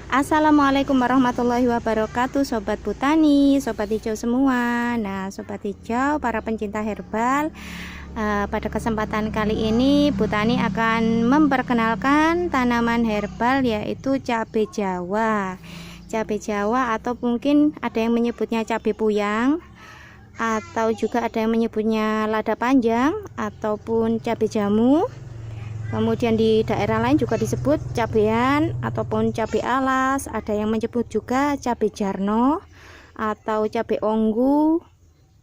Assalamualaikum warahmatullahi wabarakatuh, Sobat Botani, Sobat Hijau semua. Nah, Sobat Hijau, para pencinta herbal, pada kesempatan kali ini Botani akan memperkenalkan tanaman herbal, yaitu cabai Jawa. Cabai Jawa atau mungkin ada yang menyebutnya cabai puyang, atau juga ada yang menyebutnya lada panjang ataupun cabai jamu. Kemudian di daerah lain juga disebut cabean ataupun cabai alas, ada yang menyebut juga cabai jarno atau cabai onggu,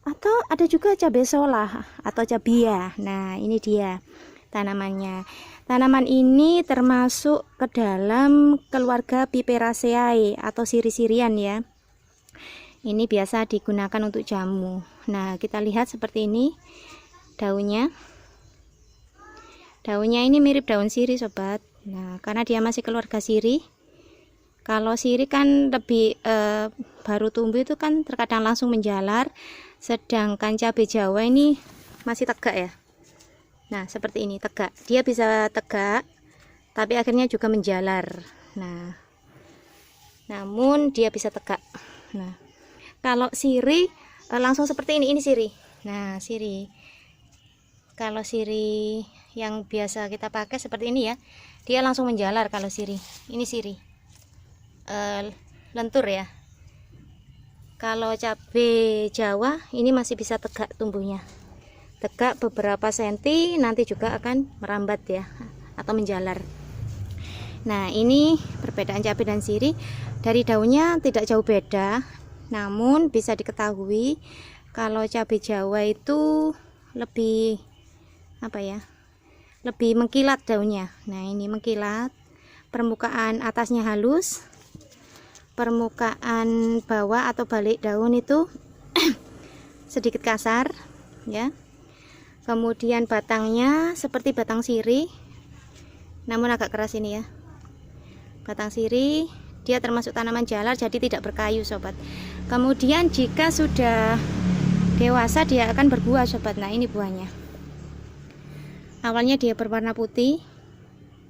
atau ada juga cabai solah atau cabia. Nah, ini dia tanamannya. Tanaman ini termasuk ke dalam keluarga Piperaceae atau siri-sirian ya. Ini biasa digunakan untuk jamu. Nah, kita lihat seperti ini daunnya. Daunnya ini mirip daun sirih, sobat. Nah, karena dia masih keluarga sirih. Kalau sirih kan lebih baru tumbuh itu kan terkadang langsung menjalar, sedangkan cabai Jawa ini masih tegak ya. Nah, seperti ini tegak. Dia bisa tegak, tapi akhirnya juga menjalar. Nah, namun dia bisa tegak. Nah, kalau sirih langsung seperti ini sirih. Nah, sirih. Kalau sirih yang biasa kita pakai seperti ini ya, dia langsung menjalar. Kalau sirih ini sirih lentur ya. Kalau cabai Jawa ini masih bisa tegak tumbuhnya, tegak beberapa senti, nanti juga akan merambat ya atau menjalar. Nah, ini perbedaan cabai dan sirih. Dari daunnya tidak jauh beda, namun bisa diketahui kalau cabai Jawa itu lebih lebih mengkilat daunnya. Nah, ini mengkilat, permukaan atasnya halus, permukaan bawah atau balik daun itu sedikit kasar ya. Kemudian batangnya seperti batang sirih, namun agak keras ini ya. Batang sirih, dia termasuk tanaman jalar, jadi tidak berkayu, sobat. Kemudian jika sudah dewasa dia akan berbuah, sobat. Nah, ini buahnya. Awalnya dia berwarna putih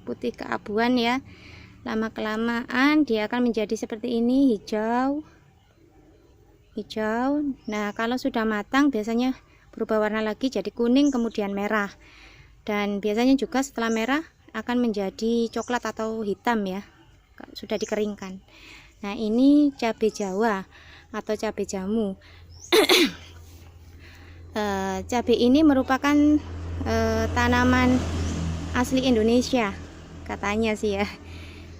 keabuan ya. Lama kelamaan dia akan menjadi seperti ini, hijau. Nah, kalau sudah matang biasanya berubah warna lagi jadi kuning, kemudian merah. Dan biasanya juga setelah merah akan menjadi coklat atau hitam ya, sudah dikeringkan. Nah, ini cabai Jawa atau cabai jamu. Cabai ini merupakan tanaman asli Indonesia, katanya sih ya,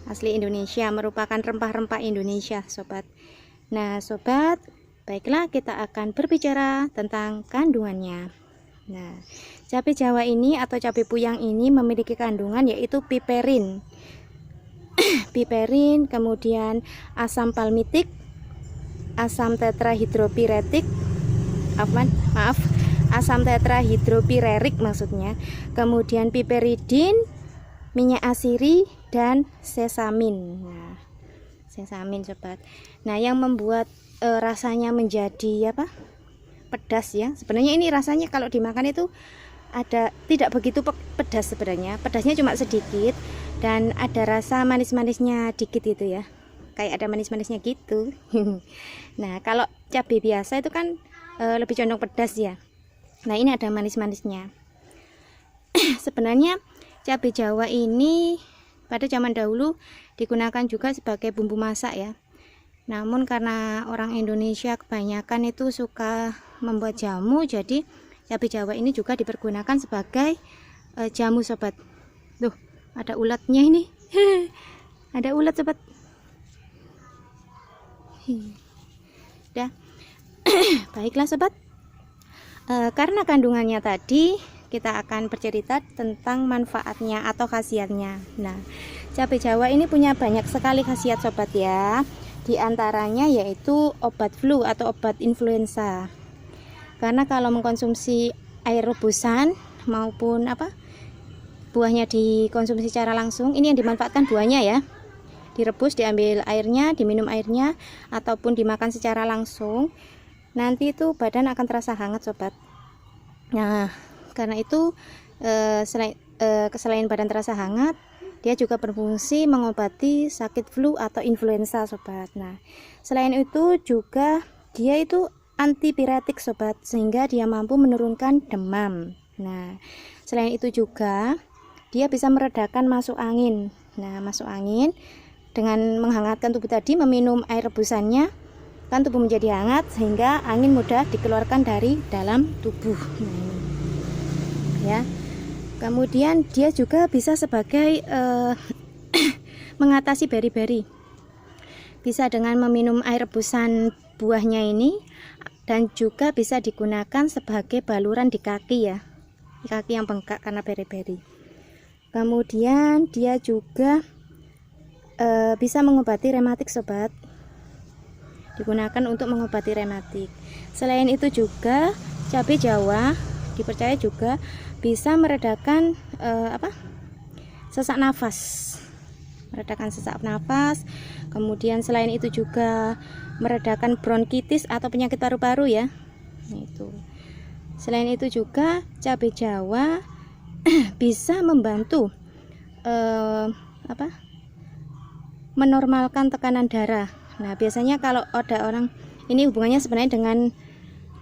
asli Indonesia, merupakan rempah-rempah Indonesia, sobat. Nah, sobat, baiklah kita akan berbicara tentang kandungannya. Nah, cabai Jawa ini atau cabai puyang ini memiliki kandungan yaitu piperin, piperin, kemudian asam palmitik, asam tetrahidropiretik, asam tetrahidropirerik maksudnya, kemudian piperidin, minyak asiri, dan sesamin. Nah, sesamin, sobat. Nah, yang membuat rasanya menjadi pedas ya. Sebenarnya ini rasanya kalau dimakan itu tidak begitu pedas sebenarnya. Pedasnya cuma sedikit dan ada rasa manis-manisnya dikit itu ya. Kayak ada manis-manisnya gitu. Nah, kalau cabai biasa itu kan lebih condong pedas ya. Nah, ini ada manis-manisnya. Sebenarnya cabai Jawa ini pada zaman dahulu digunakan juga sebagai bumbu masak ya. Namun karena orang Indonesia kebanyakan itu suka membuat jamu, jadi cabai Jawa ini juga dipergunakan sebagai jamu, sobat. Tuh, ada ulatnya ini. Ada ulat, sobat. Dah. Baiklah, sobat. Karena kandungannya tadi, kita akan bercerita tentang manfaatnya atau khasiatnya. Nah, cabai Jawa ini punya banyak sekali khasiat, sobat ya. Di antaranya yaitu obat flu atau obat influenza. Karena kalau mengkonsumsi air rebusan maupun buahnya dikonsumsi secara langsung, ini yang dimanfaatkan buahnya ya. Direbus, diambil airnya, diminum airnya, ataupun dimakan secara langsung. Nanti itu badan akan terasa hangat, sobat. Nah, karena itu selain badan terasa hangat, Dia juga berfungsi mengobati sakit flu atau influenza sobat. Nah, selain itu juga dia itu antipiretik sobat, sehingga dia mampu menurunkan demam. Nah, selain itu juga dia bisa meredakan masuk angin. Nah, masuk angin dengan menghangatkan tubuh tadi, meminum air rebusannya, kan tubuh menjadi hangat sehingga angin mudah dikeluarkan dari dalam tubuh. Nah, ini ya. Kemudian dia juga bisa sebagai mengatasi beri-beri. Bisa dengan meminum air rebusan buahnya ini, dan juga bisa digunakan sebagai baluran di kaki ya, di kaki yang bengkak karena beri-beri. Kemudian dia juga bisa mengobati rematik sobat, digunakan untuk mengobati rematik. Selain itu juga cabai Jawa dipercaya juga bisa meredakan sesak nafas, meredakan sesak nafas. Kemudian selain itu juga meredakan bronkitis atau penyakit paru-paru ya. Itu. Selain itu juga cabai Jawa bisa membantu menormalkan tekanan darah. Nah, biasanya kalau ada orang, ini hubungannya sebenarnya dengan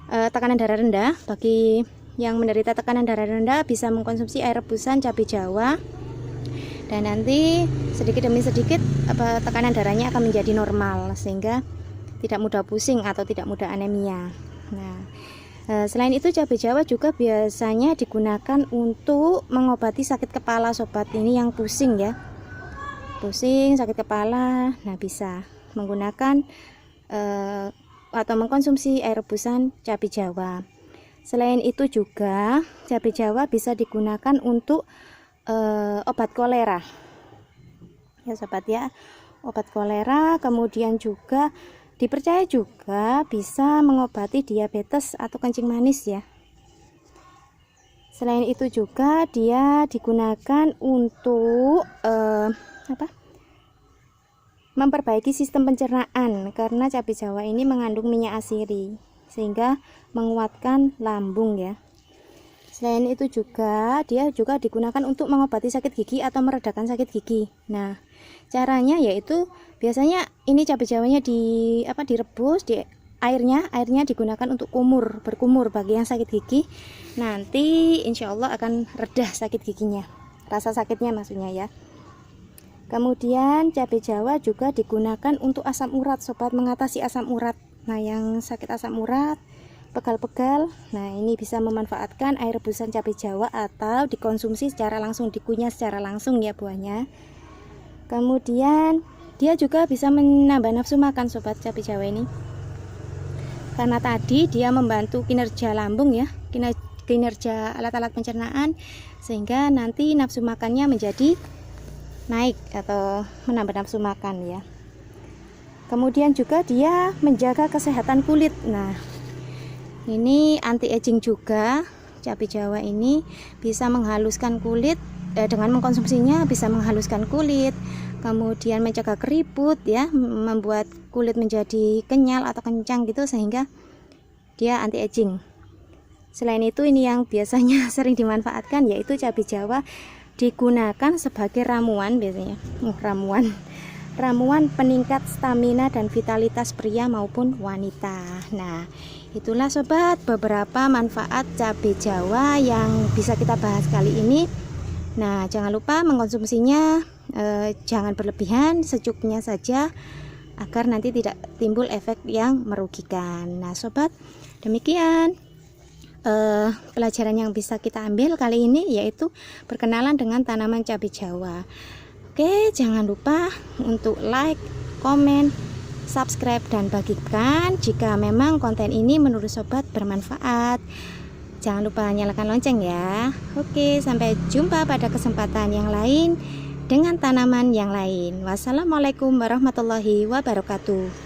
tekanan darah rendah. Bagi yang menderita tekanan darah rendah bisa mengkonsumsi air rebusan cabai Jawa, dan nanti sedikit demi sedikit tekanan darahnya akan menjadi normal sehingga tidak mudah pusing atau tidak mudah anemia. Nah, selain itu cabai Jawa juga biasanya digunakan untuk mengobati sakit kepala sobat. Ini yang pusing ya, pusing, sakit kepala. Nah, bisa menggunakan atau mengkonsumsi air rebusan cabai Jawa. Selain itu juga cabai Jawa bisa digunakan untuk obat kolera ya sobat ya, obat kolera. Kemudian juga dipercaya juga bisa mengobati diabetes atau kencing manis ya. Selain itu juga dia digunakan untuk memperbaiki sistem pencernaan, karena cabai Jawa ini mengandung minyak asiri sehingga menguatkan lambung ya. Selain itu juga dia juga digunakan untuk mengobati sakit gigi atau meredakan sakit gigi. Nah, caranya yaitu biasanya ini cabai Jawanya direbus, di airnya digunakan untuk berkumur bagi yang sakit gigi. Nanti insya Allah akan reda sakit giginya, rasa sakitnya maksudnya ya. Kemudian cabai Jawa juga digunakan untuk asam urat sobat, mengatasi asam urat. Nah, yang sakit asam urat, pegal-pegal, nah ini bisa memanfaatkan air rebusan cabai Jawa atau dikonsumsi secara langsung, dikunyah secara langsung ya buahnya. Kemudian dia juga bisa menambah nafsu makan sobat, cabai Jawa ini, karena tadi dia membantu kinerja lambung ya, kinerja alat-alat pencernaan, sehingga nanti nafsu makannya menjadi naik atau menambah nafsu makan ya. Kemudian juga dia menjaga kesehatan kulit. Nah, ini anti aging juga. Cabai Jawa ini bisa menghaluskan kulit, dengan mengkonsumsinya bisa menghaluskan kulit, kemudian mencegah keriput ya, membuat kulit menjadi kenyal atau kencang gitu, sehingga dia anti aging. Selain itu ini yang biasanya sering dimanfaatkan yaitu cabai Jawa digunakan sebagai ramuan biasanya. Ramuan peningkat stamina dan vitalitas pria maupun wanita. Nah, itulah sobat beberapa manfaat cabai Jawa yang bisa kita bahas kali ini. Nah, jangan lupa mengkonsumsinya, jangan berlebihan, secukupnya saja agar nanti tidak timbul efek yang merugikan. Nah sobat, demikian pelajaran yang bisa kita ambil kali ini, yaitu berkenalan dengan tanaman cabai Jawa. Oke, jangan lupa untuk like, komen, subscribe, dan bagikan jika memang konten ini menurut sobat bermanfaat. Jangan lupa nyalakan lonceng ya. Oke, sampai jumpa pada kesempatan yang lain dengan tanaman yang lain. Wassalamualaikum warahmatullahi wabarakatuh.